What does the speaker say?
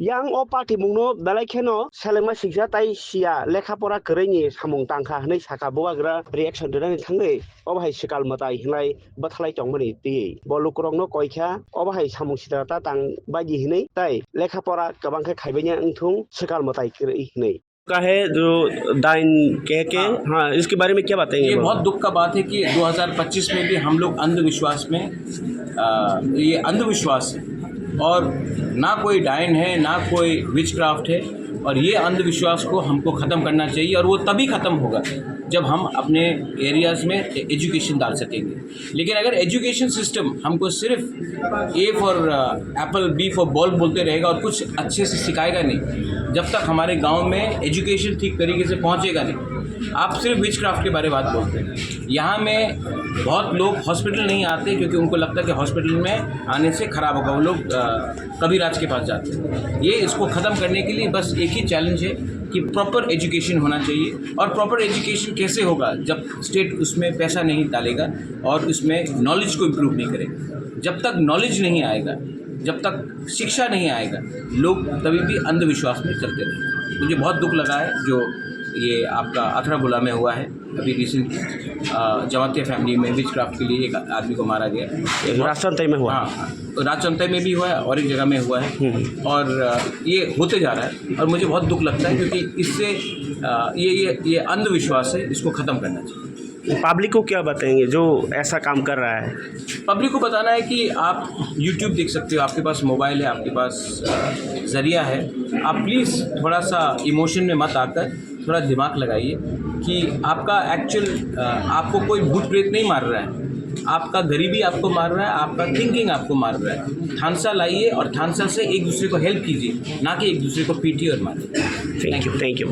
yang o party mungno dalai kheno selema sikja tai sia lekhapora koreni samung tangkha hnai saka boagra reaction dana thangnei obhai sikal matai hinai bathlai chongmani ti bolukrongno koikha obhai samung sita tang baji hinai tai lekhapora kabangkha khaibenya ngthung sikal matai kri hinai का है जो dine के हाँ इसके बारे में क्या बताएंगे? ये बहुत दुख का बात है कि 2025 में भी हम लोग अंधविश्वास में ये अंधविश्वास है और ना कोई डाइन है ना कोई विचक्राफ्ट है और ये अंधविश्वास को हमको ख़त्म करना चाहिए और वो तभी ख़त्म होगा जब हम अपने एरियाज़ में एजुकेशन डाल सकेंगे। लेकिन अगर एजुकेशन सिस्टम हमको सिर्फ A for apple B for ball बोलते रहेगा और कुछ अच्छे से सिखाएगा नहीं, जब तक हमारे गांव में एजुकेशन ठीक तरीके से पहुंचेगा नहीं। आप सिर्फ विचक्राफ्ट के बारे में बात बोलते हैं। यहाँ में बहुत लोग हॉस्पिटल नहीं आते क्योंकि उनको लगता है कि हॉस्पिटल में आने से ख़राब होगा, वो लोग कबीराज के पास जाते हैं। ये इसको ख़त्म करने के लिए बस एक ही चैलेंज है कि प्रॉपर एजुकेशन होना चाहिए। और प्रॉपर एजुकेशन कैसे होगा जब स्टेट उसमें पैसा नहीं डालेगा और उसमें नॉलेज को इम्प्रूव नहीं करेगा। जब तक नॉलेज नहीं आएगा, जब तक शिक्षा नहीं आएगा, लोग तभी भी अंधविश्वास में चलते रहेंगे। मुझे बहुत दुख लगा है जो ये आपका अथरागुला में हुआ है अभी रिसेंट, जमातिया फैमिली में विचक्राफ्ट के लिए एक आदमी को मारा गया। राजचंतई में हुआ? हाँ, राजचंतई में भी हुआ है और एक जगह में हुआ है और ये होते जा रहा है और मुझे बहुत दुख लगता है क्योंकि इससे ये अंधविश्वास है, इसको ख़त्म करना चाहिए। पब्लिक को क्या बताएंगे जो ऐसा काम कर रहा है? पब्लिक को बताना है कि आप YouTube देख सकते हो, आपके पास मोबाइल है, आपके पास ज़रिया है। आप प्लीज़ थोड़ा सा इमोशन में मत आकर थोड़ा दिमाग लगाइए कि आपका एक्चुअल आपको कोई भूत प्रेत नहीं मार रहा है, आपका गरीबी आपको मार रहा है, आपका थिंकिंग आपको मार रहा है। थानसा लाइए और थानसा से एक दूसरे को हेल्प कीजिए, ना कि एक दूसरे को पीटिए और मारिए। Thank you.